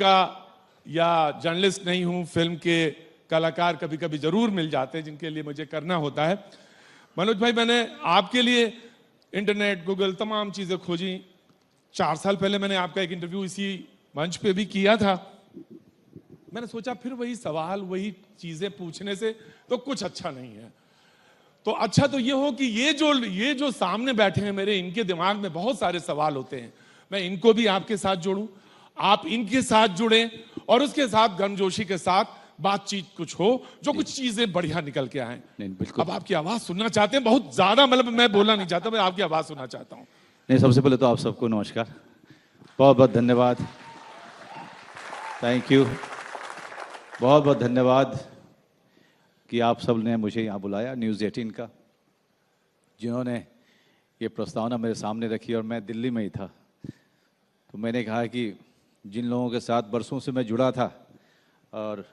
का या जर्नलिस्ट नहीं हूं, फिल्म के कलाकार कभी कभी जरूर मिल जाते हैं जिनके लिए मुझे करना होता है। मनोज भाई, मैंने आपके लिए इंटरनेट, गूगल, तमाम चीजें खोजी। 4 साल पहले मैंने आपका एक इंटरव्यू इसी मंच पे भी किया था। मैंने सोचा फिर वही सवाल, वही चीजें पूछने से तो कुछ अच्छा नहीं है। तो अच्छा तो ये हो कि ये जो सामने बैठे हैं मेरे, इनके दिमाग में बहुत सारे सवाल होते हैं। मैं इनको भी आपके साथ जोड़ूं, आप इनके साथ जुड़ें और उसके साथ गर्मजोशी के साथ बातचीत कुछ हो, जो कुछ चीजें बढ़िया निकल के आए। नहीं, बिल्कुल। अब आपकी आवाज सुनना चाहते हैं, बहुत ज्यादा, मतलब मैं बोलना नहीं चाहता, मैं आपकी आवाज सुनना चाहता हूं। नहीं, सबसे पहले तो आप सबको नमस्कार, बहुत बहुत धन्यवाद, थैंक यू, बहुत बहुत धन्यवाद कि आप सब ने मुझे यहाँ बुलाया, न्यूज़ 18 का, जिन्होंने ये प्रस्तावना मेरे सामने रखी और मैं दिल्ली में ही था। तो मैंने कहा कि जिन लोगों के साथ बरसों से मैं जुड़ा था, और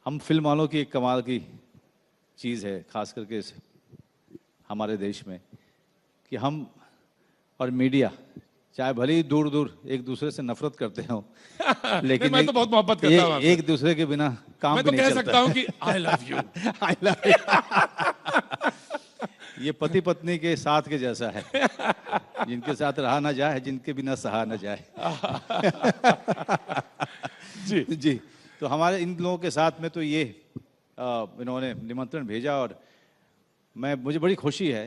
हम फिल्म वालों की एक कमाल की चीज़ है, खास करके हमारे देश में, कि हम और मीडिया चाहे भले ही दूर दूर एक दूसरे से नफरत करते हो, लेकिन मैं तो बहुत मोहब्बत करता हूं आपसे। एक दूसरे के बिना काम मैं भी तो नहीं कह चलता। सकता हूं कि I love you. I love you. ये पति पत्नी के साथ के जैसा है, जिनके साथ रहा ना जाए, जिनके बिना सहा ना जाए। जी जी, तो हमारे इन लोगों के साथ में तो ये इन्होंने निमंत्रण भेजा, और मुझे बड़ी खुशी है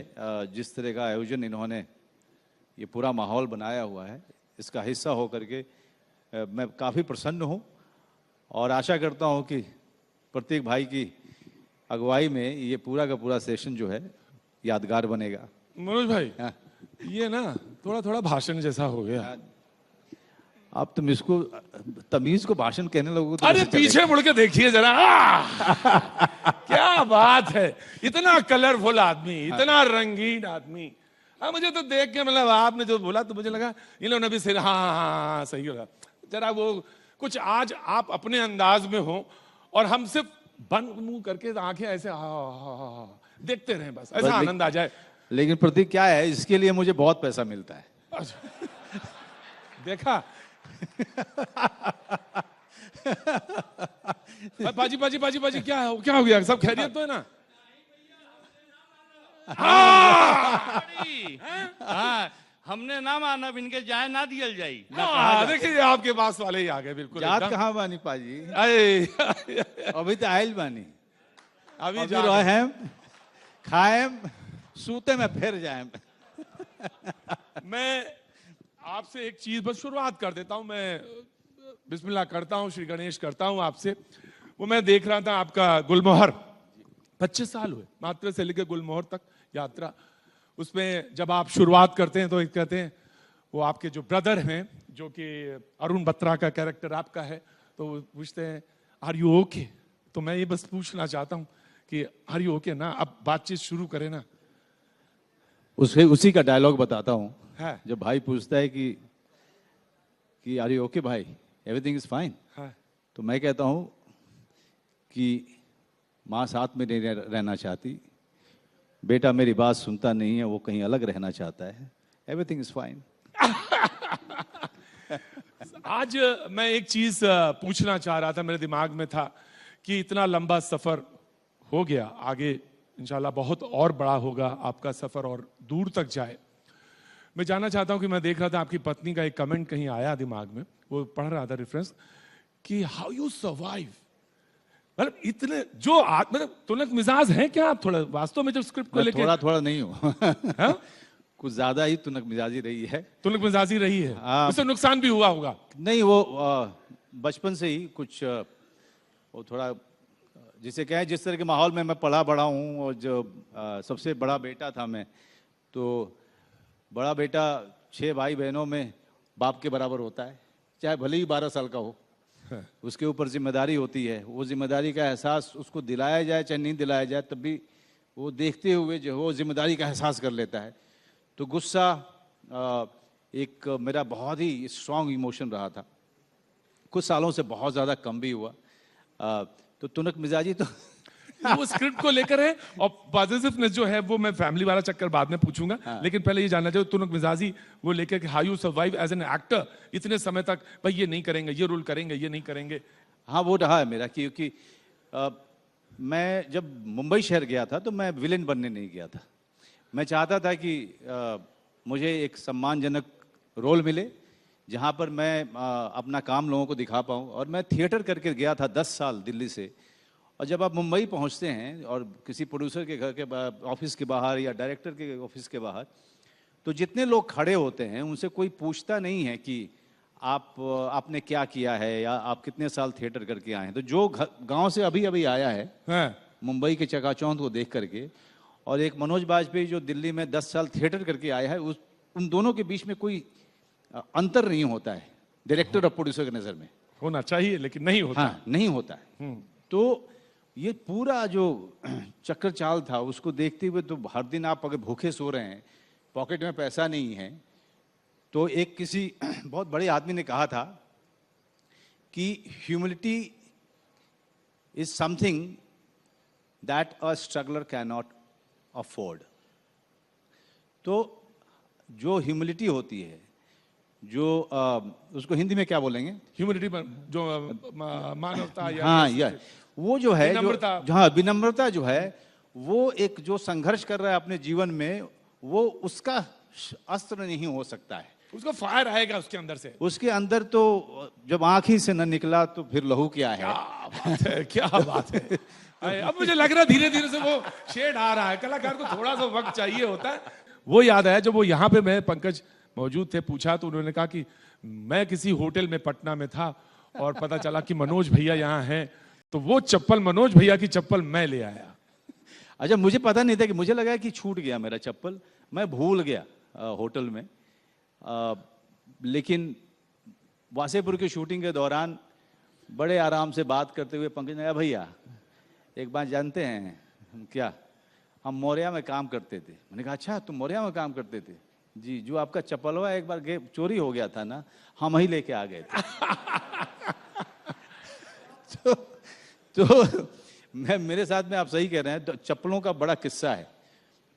जिस तरह का आयोजन इन्होंने, ये पूरा माहौल बनाया हुआ है, इसका हिस्सा हो करके मैं काफ़ी प्रसन्न हूँ, और आशा करता हूँ कि प्रतीक भाई की अगुवाई में ये पूरा का पूरा सेशन जो है यादगार बनेगा। मनोज भाई, हाँ। ये ना थोड़ा थोड़ा भाषण जैसा हो गया। आप तुम इसको तमीज को भाषण कहने लोगों तो अरे कैसे पीछे चलेगा? मुड़ के देखिए जरा। क्या बात है, इतना कलरफुल आदमी, इतना रंगीन आदमी। मुझे तो देख के, मतलब आपने जो बोला तो मुझे लगा इन लोगों ने भी सिर, हाँ हाँ हाँ सही होगा। जरा वो कुछ आज आप अपने अंदाज में हो और हम सिर्फ बंद मुंह करके आंखें ऐसे देखते रहें, बस ऐसा आनंद आ जाए। लेकिन प्रतीक क्या है, इसके लिए मुझे बहुत पैसा मिलता है। देखा। बाजी बाजी बाजी बाजी, क्या हो गया, सब खैरियत तो है ना? हाँ, हमने ना माना, इनके जाए ना दियल जाई। देखिए आपके पास वाले ही आ गए, बिल्कुल जात एकदम। कहाँ बानी पाजी? अभी तो आयल बानी, अभी अभी रहें, खाएं, सूते में फिर जाएं। मैं आपसे एक चीज बस शुरुआत कर देता हूं। मैं बिस्मिल्लाह करता हूं, श्री गणेश करता हूं आपसे। वो मैं देख रहा था आपका गुलमोहर, 25 साल हुए मात्र से लेकर गुलमोहर तक यात्रा। उसमें जब आप शुरुआत करते हैं तो एक कहते हैं, वो आपके जो ब्रदर हैं, जो कि अरुण बत्रा का कैरेक्टर आपका है, तो वो पूछते हैं आर यू ओके? तो मैं ये बस पूछना चाहता हूं कि आर यू ओके ना? अब बातचीत शुरू करें ना। उसी का डायलॉग बताता हूँ। है। जब भाई पूछता है कि आर यू ओके भाई, एवरीथिंग इज फाइन, तो मैं कहता हूँ कि माँ साथ में नहीं रहना चाहती, बेटा मेरी बात सुनता नहीं है, वो कहीं अलग रहना चाहता है, एवरीथिंग इज फाइन। आज मैं एक चीज पूछना चाह रहा था, मेरे दिमाग में था कि इतना लंबा सफर हो गया, आगे इंशाल्लाह बहुत और बड़ा होगा आपका सफर और दूर तक जाए। मैं जानना चाहता हूं कि मैं देख रहा था आपकी पत्नी का एक कमेंट कहीं आया दिमाग में, वो पढ़ रहा था रेफरेंस, कि हाउ यू सर्वाइव। मतलब इतने जो मतलब तुनक मिजाज हैं क्या आप? थोड़ा वास्तव में जब स्क्रिप्ट को लेकर थोड़ा नहीं हूँ। कुछ ज्यादा ही तुनक मिजाजी रही है। तुनक मिजाजी रही है, उससे नुकसान भी हुआ होगा? नहीं, वो बचपन से ही कुछ वो थोड़ा, जिसे कहें, जिस तरह के माहौल में मैं पला बड़ा हूँ, और जो सबसे बड़ा बेटा था मैं, तो बड़ा बेटा 6 भाई बहनों में बाप के बराबर होता है, चाहे भले ही 12 साल का हो। उसके ऊपर जिम्मेदारी होती है, वो जिम्मेदारी का एहसास उसको दिलाया जाए चाहे नहीं दिलाया जाए, तब भी वो देखते हुए जो वो जिम्मेदारी का एहसास कर लेता है। तो गुस्सा एक मेरा बहुत ही स्ट्रांग इमोशन रहा था, कुछ सालों से बहुत ज़्यादा कम भी हुआ। तो तुनक मिजाजी तो वो स्क्रिप्ट को लेकर है, और पॉजिटिवनेस जो है वो मैं फैमिली वाला चक्कर बाद में पूछूंगा। लेकिन पहले ये जानना चाहिए तुनक मिजाजी वो लेकर कि how you survive as an actor इतने समय तक, भाई ये नहीं करेंगे, ये रोल करेंगे, ये नहीं करेंगे। हाँ, वो रहा है मेरा, क्योंकि मैं जब मुंबई शहर गया था तो मैं विलेन बनने नहीं गया था। मैं चाहता था कि मुझे एक सम्मानजनक रोल मिले जहाँ पर मैं अपना काम लोगों को दिखा पाऊँ। और मैं थिएटर करके गया था 10 साल दिल्ली से। और जब आप मुंबई पहुँचते हैं और किसी प्रोड्यूसर के घर के ऑफिस के बाहर या डायरेक्टर के ऑफिस के बाहर, तो जितने लोग खड़े होते हैं उनसे कोई पूछता नहीं है कि आपने क्या किया है या आप कितने साल थिएटर करके आए हैं। तो जो गांव से अभी अभी आया है मुंबई के चकाचौंध को देख करके, और एक मनोज बाजपेयी जो दिल्ली में 10 साल थिएटर करके आया है, उन दोनों के बीच में कोई अंतर नहीं होता है डायरेक्टर और प्रोड्यूसर की नज़र में। होना चाहिए लेकिन नहीं होता। हाँ, नहीं होता है। तो ये पूरा जो चक्कर चाल था उसको देखते हुए, तो हर दिन आप अगर भूखे सो रहे हैं, पॉकेट में पैसा नहीं है, तो एक किसी बहुत बड़े आदमी ने कहा था कि humility is something that a struggler can not afford. तो जो ह्यूमिलिटी होती है, जो उसको हिंदी में क्या बोलेंगे, ह्यूमिलिटी जो मानवता या हाँ, यह वो जो है, विनम्रता। जो हाँ, विनम्रता जो है, वो एक जो संघर्ष कर रहा है अपने जीवन में, वो उसका अस्त्र नहीं हो सकता है। उसको फायर आएगा उसके अंदर से। उसके अंदर तो जब आंख ही से न निकला तो फिर लहू क्या है। क्या बात है, क्या बात है। अब मुझे लग रहा है धीरे धीरे से वो शेड आ रहा है। कलाकार को थोड़ा सा वक्त चाहिए होता है। वो याद आया जब वो यहाँ पे मैं पंकज मौजूद थे, पूछा तो उन्होंने कहा कि मैं किसी होटल में पटना में था और पता चला कि मनोज भैया यहाँ हैं, तो वो चप्पल मनोज भैया की चप्पल मैं ले आया। अच्छा, मुझे पता नहीं था, कि मुझे लगा कि छूट गया मेरा चप्पल, मैं भूल गया होटल में। लेकिन वासेपुर की शूटिंग के दौरान बड़े आराम से बात करते हुए पंकज ने कहा, भैया एक बात जानते हैं क्या, हम मौर्या में काम करते थे। मैंने कहा अच्छा, तुम मौर्या में काम करते थे? जी, जो आपका चप्पलवा एक बार चोरी हो गया था ना, हम ही लेके आ गए थे। तो मेरे साथ में आप सही कह रहे हैं, तो चप्पलों का बड़ा किस्सा है,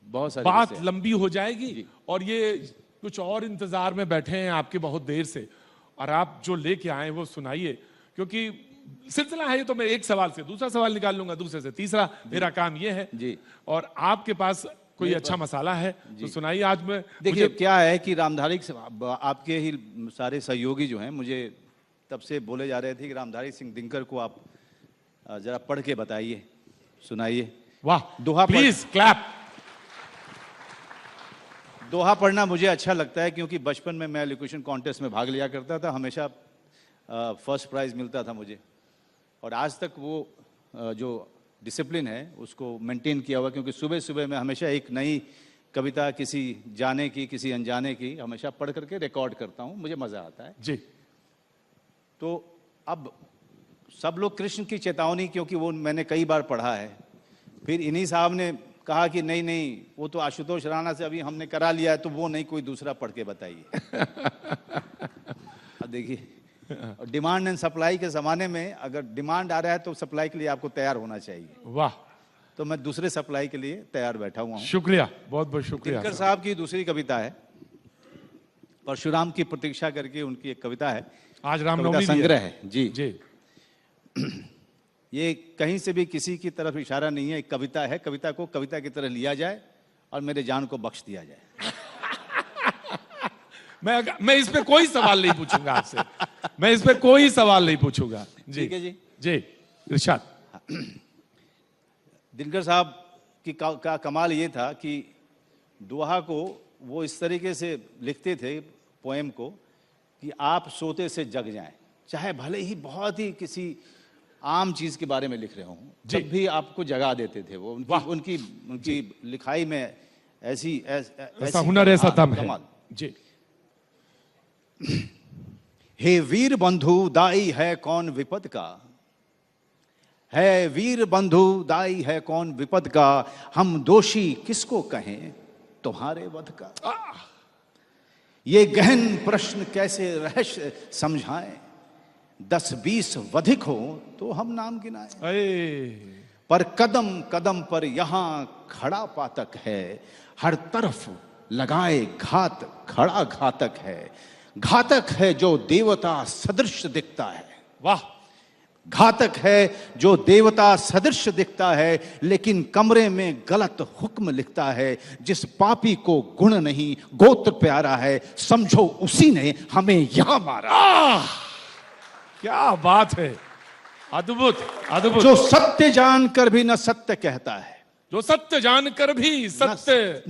बहुत सारी बात लंबी हो जाएगी। और ये कुछ और इंतजार में बैठे हैं आपके बहुत देर से, और आप जो लेके आए वो सुनाइए, क्योंकि सिलसिला है ये। तो मैं एक सवाल से दूसरा सवाल निकाल लूंगा, दूसरे से तीसरा, मेरा काम ये है जी। और आपके पास कोई अच्छा मसाला है तो सुनाइए। आज मैं देखिए क्या है कि रामधारी आपके ही सारे सहयोगी जो हैं, मुझे तब से बोले जा रहे थे कि रामधारी सिंह दिनकर को आप जरा पढ़ के बताइए, सुनाइए। वाह, दोहा प्लीज क्लैप। दोहा पढ़ना मुझे अच्छा लगता है, क्योंकि बचपन में मैं एलोक्यूशन कॉन्टेस्ट में भाग लिया करता था, हमेशा फर्स्ट प्राइज मिलता था मुझे। और आज तक वो जो डिसिप्लिन है उसको मेंटेन किया हुआ, क्योंकि सुबह सुबह मैं हमेशा एक नई कविता, किसी जाने की किसी अनजाने की, हमेशा पढ़ करके रिकॉर्ड करता हूँ, मुझे मज़ा आता है जी। तो अब सब लोग कृष्ण की चेतावनी, क्योंकि वो मैंने कई बार पढ़ा है, फिर इन्हीं साहब ने कहा कि नहीं नहीं, वो तो आशुतोष राणा से अभी हमने करा लिया है, तो वो नहीं, कोई दूसरा पढ़ के बताइए। अब देखिए, डिमांड एंड सप्लाई के ज़माने में अगर डिमांड आ रहा है तो सप्लाई के लिए आपको तैयार होना चाहिए। वाह, तो मैं दूसरे सप्लाई के लिए तैयार बैठा हुआ हूँ। शुक्रिया, बहुत बहुत शुक्रिया। दिनकर साहब की दूसरी कविता है, परशुराम की प्रतीक्षा करके उनकी एक कविता है, आज रामनवमी संग्रह है जी जी। ये कहीं से भी किसी की तरफ इशारा नहीं है, एक कविता है, कविता को कविता की तरह लिया जाए और मेरे जान को बख्श दिया जाए। मैं इस पे कोई सवाल नहीं पूछूंगा आपसे, मैं इस पे कोई सवाल नहीं पूछूंगा जी। ठीक है जी जी। इरशाद। दिनकर साहब की का कमाल ये था कि दोहा को वो इस तरीके से लिखते थे, पोएम को, कि आप सोते से जग जाएं, चाहे भले ही बहुत ही किसी आम चीज के बारे में लिख रहे हों, जब भी आपको जगा देते थे वो। उनकी लिखाई में ऐसा हुनर, ऐसा दम है जी। हे वीर बंधु दाई है कौन विपद का, है वीर बंधु दाई है कौन विपद का, हम दोषी किसको कहें तुम्हारे वध का। ये गहन प्रश्न कैसे रहस्य समझाएं, 10-20 वधिक हो तो हम नाम गिनाएं। पर कदम कदम पर यहां खड़ा पातक है, हर तरफ लगाए घात खड़ा घातक है। घातक है जो देवता सदृश दिखता है, वाह, घातक है जो देवता सदृश दिखता है, लेकिन कमरे में गलत हुक्म लिखता है। जिस पापी को गुण नहीं गोत्र प्यारा है, समझो उसी ने हमें यहां मारा। क्या बात है, अद्भुत अद्भुत। जो सत्य जानकर भी न सत्य कहता है, जो सत्य जानकर भी सत्य,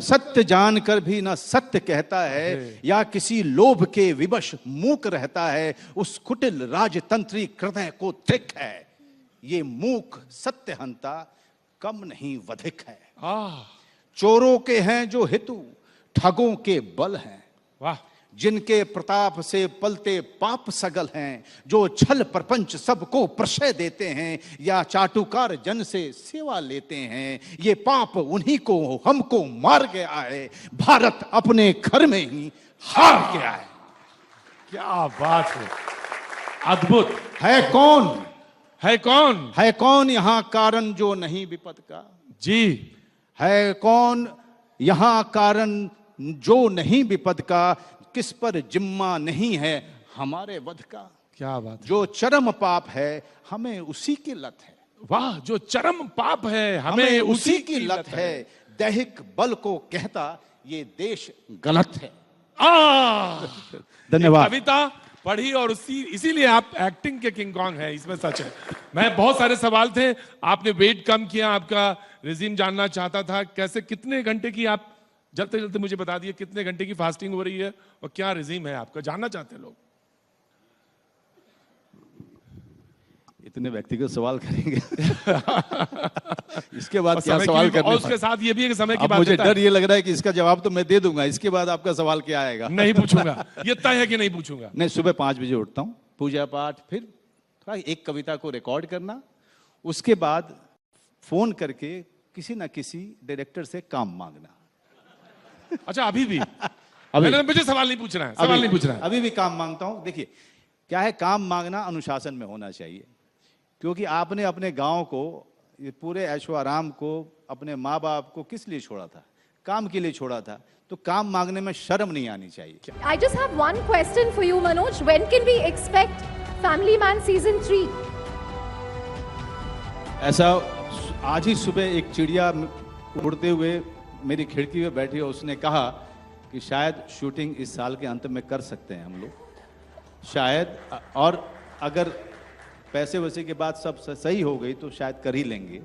सत्य जानकर भी न सत्य कहता है, या किसी लोभ के विवश मूक रहता है, उस कुटिल राजतंत्री हृदय को धिक है। ये मूक सत्यहंता कम नहीं वधिक है। चोरों के हैं जो हितु, ठगों के बल हैं, वाह, जिनके प्रताप से पलते पाप सगल हैं, जो छल प्रपंच सबको प्रशय देते हैं, या चाटुकार जन से सेवा लेते हैं। ये पाप उन्हीं को हमको मार गया है, भारत अपने घर में ही हार गया है। क्या बात है, अद्भुत। है कौन, है कौन, है कौन यहाँ कारण जो नहीं विपद का? जी, है कौन यहाँ कारण जो नहीं विपद का? किस पर जिम्मा नहीं है हमारे वध का? क्या बात है। जो चरम पाप है हमें उसी की लत है। वाह, जो चरम पाप है हमें उसी की लत है। दैहिक बल को कहता ये देश गलत है। धन्यवाद। कविता पढ़ी और इसीलिए आप एक्टिंग के किंग कॉन्ग हैं, इसमें सच है। मैं बहुत सारे सवाल थे, आपने वेट कम किया, आपका रिजीम जानना चाहता था। कैसे, कितने घंटे की आप जल्दी जल्दी मुझे बता दिए, कितने घंटे की फास्टिंग हो रही है और क्या रिजीम है आपका, जानना चाहते हैं लोग। इतने व्यक्तिगत सवाल करेंगे इसके बाद क्या सवाल करने, और उसके साथ ये भी एक समय की बात मुझे डर ये लग रहा है कि इसका जवाब तो मैं दे दूंगा, इसके बाद आपका सवाल क्या आएगा? नहीं पूछूंगा, ये तय है कि नहीं पूछूंगा। नहीं, सुबह 5 बजे उठता हूँ, पूजा पाठ, फिर थोड़ा एक कविता को रिकॉर्ड करना, उसके बाद फोन करके किसी ना किसी डायरेक्टर से काम मांगना। अच्छा, अभी भी? मुझे सवाल नहीं पूछना है, सवाल नहीं पूछना है। अभी भी काम मांगता हूं। देखिए क्या है, काम मांगना अनुशासन में होना चाहिए, क्योंकि आपने अपने गांव को, ये पूरे ऐशो आराम को, अपने माँ बाप को किस लिए छोड़ा था? काम के लिए छोड़ा था। तो काम मांगने में शर्म नहीं आनी चाहिए। I just have one question for you, Manoj. When can we expect Family Man season 3? ऐसा आज ही सुबह एक चिड़िया उड़ते हुए मेरी खिड़की में बैठी और उसने कहा कि शायद शूटिंग इस साल के अंत में कर सकते हैं हम लोग, शायद, और अगर पैसे वैसे के बाद सब सही हो गई तो शायद कर ही लेंगे।